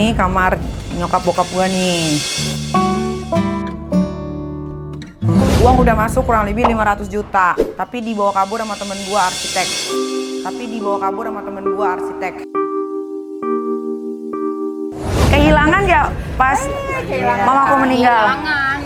Ini kamar nyokap bokap gua nih. Uang udah masuk kurang lebih 500 juta, tapi dibawa kabur sama temen gua arsitek. Kehilangan gak pas mamaku meninggal? Kehilangan.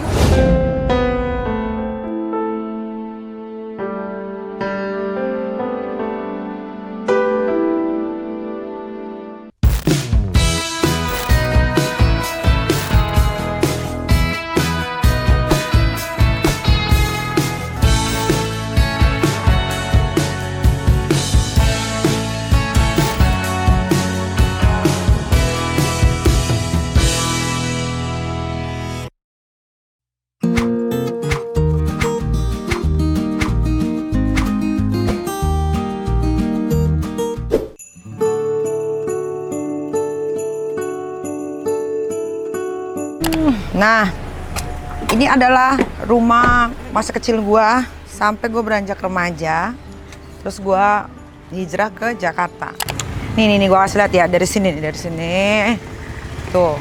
Nah, ini adalah rumah masa kecil gua sampai gua beranjak remaja. Terus gua hijrah ke Jakarta. Nih gua kasih lihat ya dari sini. Tuh.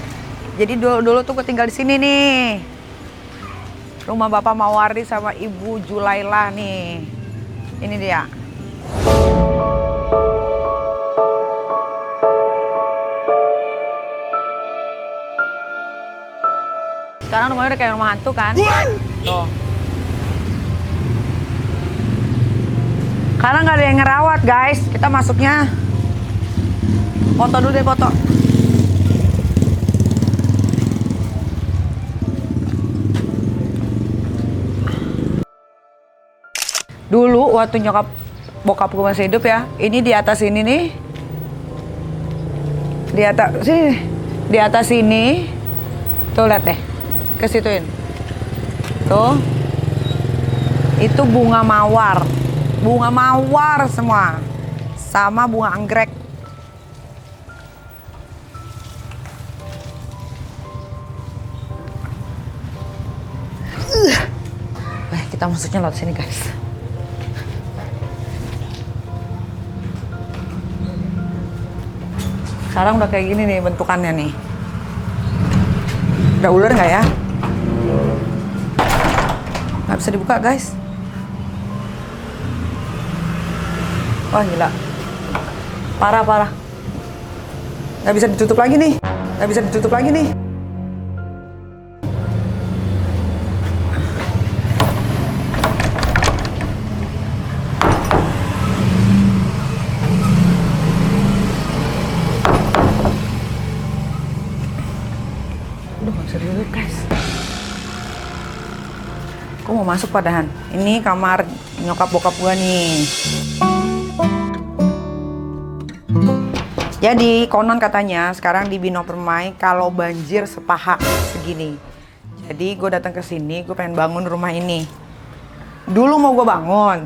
Jadi dulu tuh gua tinggal di sini nih. Rumah Bapak Mawardi sama Ibu Julailah nih. Ini dia. Sekarang rumahnya udah kayak rumah hantu kan? Tuh. Karena nggak ada yang ngerawat guys, kita masuknya. Foto dulu deh, foto. Dulu waktu nyokap bokap gue masih hidup ya, ini di atas ini nih. Di atas sini. Tuh lihat deh. Ke situin. Tuh. Itu bunga mawar. Bunga mawar semua. Sama bunga anggrek. Kita masuknya lewat sini, guys. Sekarang udah kayak gini nih bentukannya nih. Udah ular nggak ya? Nggak bisa dibuka guys. Wah gila. Parah. Nggak bisa ditutup lagi nih. Udah nggak bisa ditutup guys. Aku mau masuk padahan. Ini kamar nyokap bokap gua nih. Jadi konon katanya sekarang di Bino Permai kalau banjir sepaha segini. Jadi gue datang ke sini, gue pengen bangun rumah ini. Dulu mau gue bangun,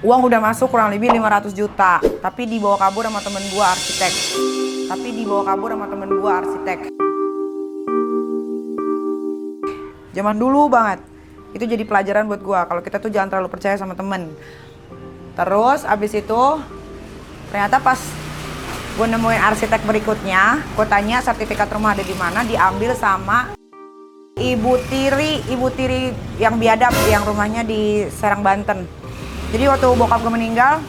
uang udah masuk kurang lebih 500 juta, tapi dibawa kabur sama temen gue arsitek. Zaman dulu banget. Itu jadi pelajaran buat gue, kalau kita tuh jangan terlalu percaya sama temen. Terus abis itu ternyata pas gue nemuin arsitek berikutnya, gue tanya sertifikat rumah ada di mana, diambil sama Ibu Tiri yang biadab, yang rumahnya di Serang, Banten. Jadi waktu bokap gue meninggal,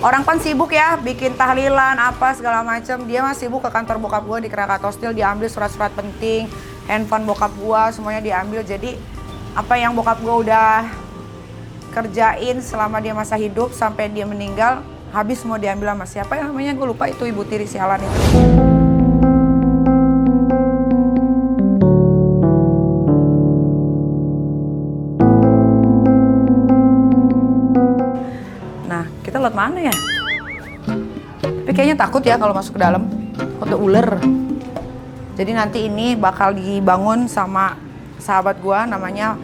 orang kan sibuk ya, bikin tahlilan apa segala macam. Dia masih sibuk ke kantor bokap gue di Krakatau Steel, diambil surat-surat penting, handphone bokap gue semuanya diambil. Jadi apa yang bokap gue udah kerjain selama dia masa hidup sampai dia meninggal, habis semua diambil sama siapa ya namanya, gue lupa, itu Ibu Tiri sialan itu. Nah, kita lewat mana ya? Tapi kayaknya takut ya kalau masuk ke dalam, ada ular. Jadi nanti ini bakal dibangun sama sahabat gue namanya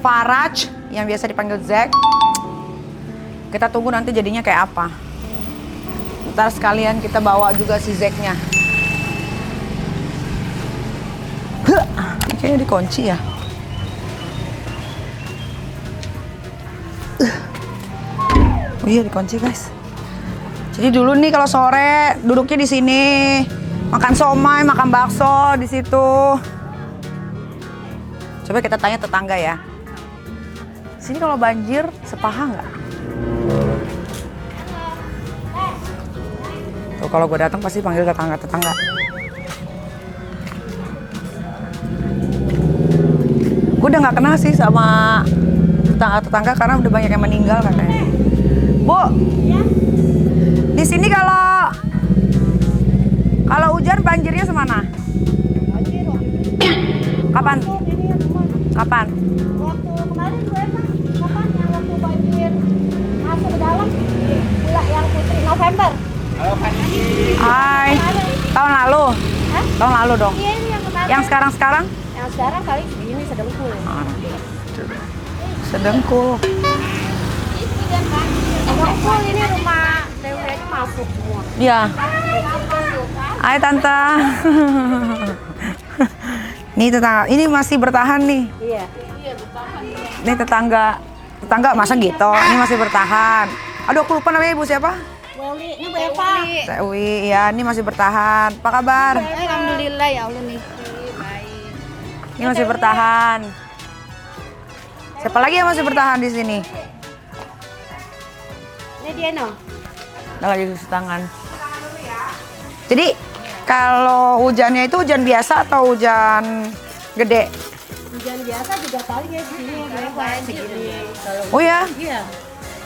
Faraj, yang biasa dipanggil Zack. Kita tunggu nanti jadinya kayak apa. Ntar sekalian kita bawa juga si Zack-nya. Kayaknya dikunci ya. Oh iya dikunci guys. Jadi dulu nih kalau sore duduknya di sini, Makan somai, makan bakso di situ. Coba kita tanya tetangga ya. Sini kalau banjir sepaha nggak? Tuh kalau gue datang pasti panggil tetangga-tetangga. Gue udah nggak kenal sih sama tetangga-tetangga karena udah banyak yang meninggal katanya. Bu, di sini kalau hujan banjirnya semana? Kapan? Kapan? Waktu kemarin gue emang kapan yang waktu banjir masuk ke dalam bulan yang Putri November. Hai, tahun lalu? Hah? Tahun lalu dong? Iya ini yang kemarin. Yang sekarang-sekarang? Yang sekarang kali ini sedengkul. Sedengkul. Sedengkul ini rumah Dewi aja masuk semua. Iya. Hai Tante. Nih tetangga, ini masih bertahan nih. Iya. Ini tetangga masa gitu? Ini masih bertahan. Aduh aku lupa namanya ibu siapa? Wali, ini Bu Eva. Tewi, ya ini masih bertahan. Apa kabar? Alhamdulillah ya Allah nih. Ini masih bertahan. Siapa lagi yang masih bertahan di sini? Ini dia no. Udah lagi cuci tangan. Jadi kalau hujannya itu hujan biasa atau hujan gede? Hujan biasa juga paling ya segini Bu Eva segini. Oh ya? Iya.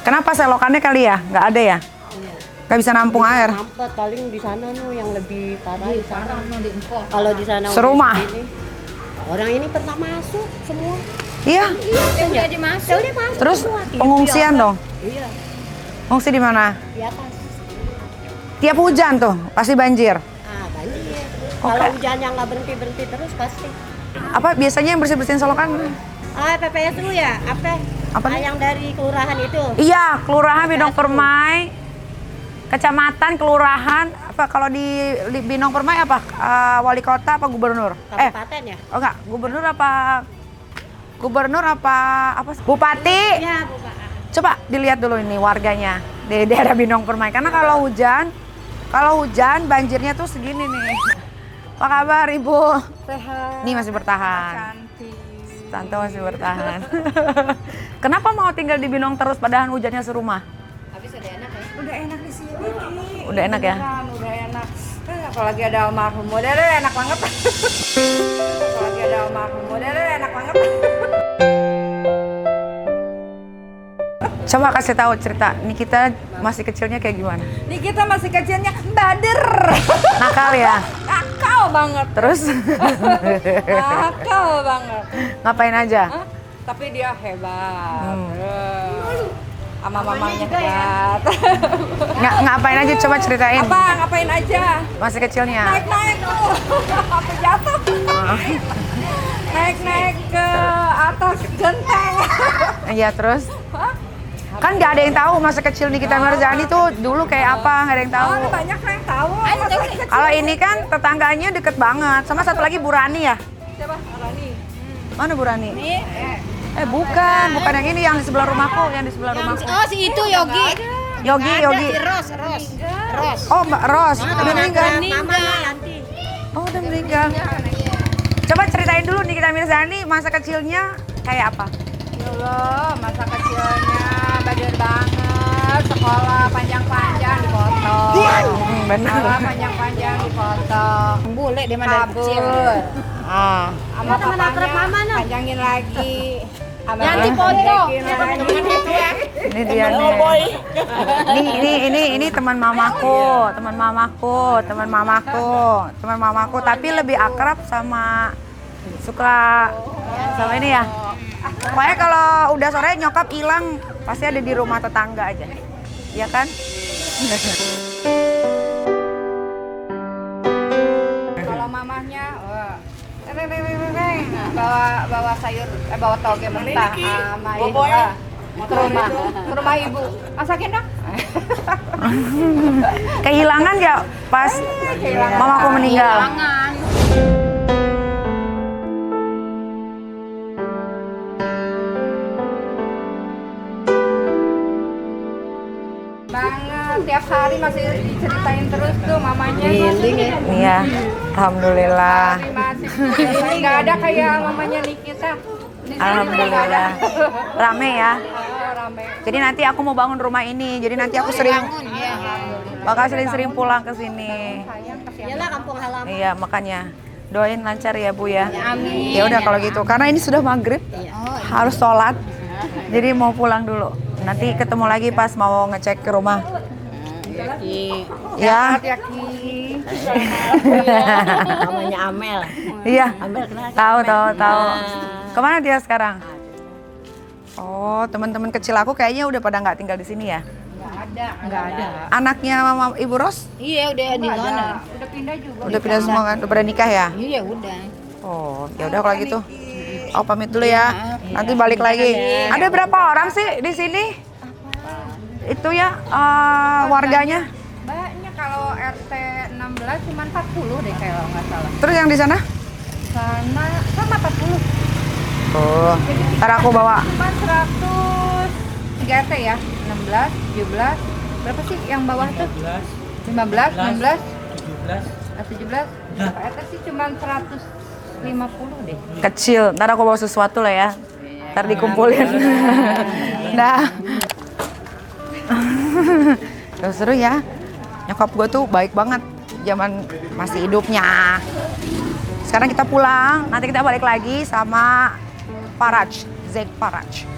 Kenapa selokannya kali ya? Nggak ada ya? Nggak bisa nampung air? Mampet paling di sana nu yang lebih parah di sana. Kalau di sana Serumah? udah segini, orang ini pernah masuk semua. Iya. Udah masuk. Udah masuk. Terus semua. pengungsian dong? Iya, Pengungsi di mana? di atas. Tiap hujan tuh pasti banjir. Banjir. Oke. Kalau hujan yang nggak berhenti terus pasti. Apa biasanya yang bersih-bersihin selokan? PPS dulu ya, Apa nih? yang dari kelurahan itu. Iya, Kelurahan Binong Permai, Kecamatan, Kelurahan. Apa kalau di Binong Permai apa? Wali kota apa gubernur? Kabupaten ya? Oh enggak, gubernur apa? Gubernur apa Bupati? Iya, Bapak. Coba dilihat dulu ini warganya di daerah Binong Permai. Karena kalau hujan banjirnya tuh segini nih. Apa kabar Ibu? Sehat. Ini masih bertahan. Tante masih bertahan. Kenapa mau tinggal di Binong terus padahal hujannya serumah? Habis udah enak ya? Udah enak di sini. Udah enak ya? Beneran, udah enak. Apalagi ada almarhum model enak banget. Apalagi ada almarhum model enak banget. Coba kasih tahu cerita. Nih kita masih kecilnya kayak gimana? Nih kita masih kecilnya bader. Nakal ya? Nakal banget. Terus Nakal banget. ngapain aja? Hah? Tapi dia hebat. Sama mamanya hebat. Ngapain aja coba ceritain. Apa ngapain aja? Masih kecilnya. Naik-naik tuh. Apa jatuh? Naik-naik ke atas genteng. Iya terus? Hah? Kan nggak ada yang tahu masa kecil Nikita Mirzani tuh dulu kayak apa, nggak ada yang tahu. Oh, banyak yang tahu. Masa kecil. Kalau ini kan tetangganya deket banget. Sama satu lagi Bu Rani ya? Siapa? Rani. Mana Bu Rani? Ini Bukan yang ini yang di sebelah rumahku, yang di sebelah rumahku. Oh, si itu Yogi. Yogi. Ros. Oh Mbak Ros, udah meninggal. Mama Yanti. Oh udah meninggal. Coba ceritain dulu Nikita Mirzani masa kecilnya kayak apa? ya Allah, masa kecilnya bader banget. Sekolah panjang-panjang dipotong. Benar. Sekolah panjang-panjang dipotong. Bule dia mah dari kecil. Kabur. Ah. Sama Teman akrab papanya mama, nah. panjangin lagi. Sama Yang papanya dipotong. panjangin lagi. Ini dia nih. Ini teman mamaku, tapi lebih akrab sama ini ya. Pokoknya kalau udah sore nyokap hilang pasti ada di rumah tetangga aja. Iya kan? Kalau mamahnya bawa sayur, bawa toge mentah sama ibu ke rumah ibu. Masakin dong. Kehilangan nggak pas mamaku meninggal? Banget. tiap hari masih diceritain terus tuh mamanya. Iya, alhamdulillah. Masih nggak ada kayak mamanya Nikita. Di sini Alhamdulillah. nggak ada. Rame ya. Rame. Jadi nanti aku mau bangun rumah ini. Jadi nanti aku bakal sering-sering pulang ke sini. Iyalah kampung halaman. Iya, makanya doain lancar ya Bu ya. Amin. Ya udah kalau gitu. Karena ini sudah maghrib, harus sholat. Jadi mau pulang dulu. Nanti ketemu lagi pas mau ngecek ke rumah. Ya. Hati-hati. Namanya Amel. Iya. Amel kenal? Tahu. Kemana dia sekarang? Oh, teman-teman kecil aku kayaknya udah pada nggak tinggal di sini ya. Nggak ada. Anaknya Mama Ibu Ros Iya udah di sana. Udah pindah juga. udah pindah semua kan? Udah pada nikah ya? Iya udah. Oh, ya udah kalau gitu. Aku pamit dulu ya. Nanti balik lagi. Ada berapa orang sih di sini? Itu ya warganya. Banyak kalau RT 16 cuma 40 deh kalau nggak salah. Terus yang di sana? Sana sama 40. Oh, ntar aku bawa. Cuma 103 RT ya. 16, 17. Berapa sih yang bawah tuh? 15, 16, 17. Berapa RT sih cuma 150 deh. Kecil, ntar aku bawa sesuatu lah ya. Ntar dikumpulin. Nah. Terus seru ya. Nyokap gue tuh baik banget zaman masih hidupnya. Sekarang kita pulang, nanti kita balik lagi sama Faraj, Zaid Faraj.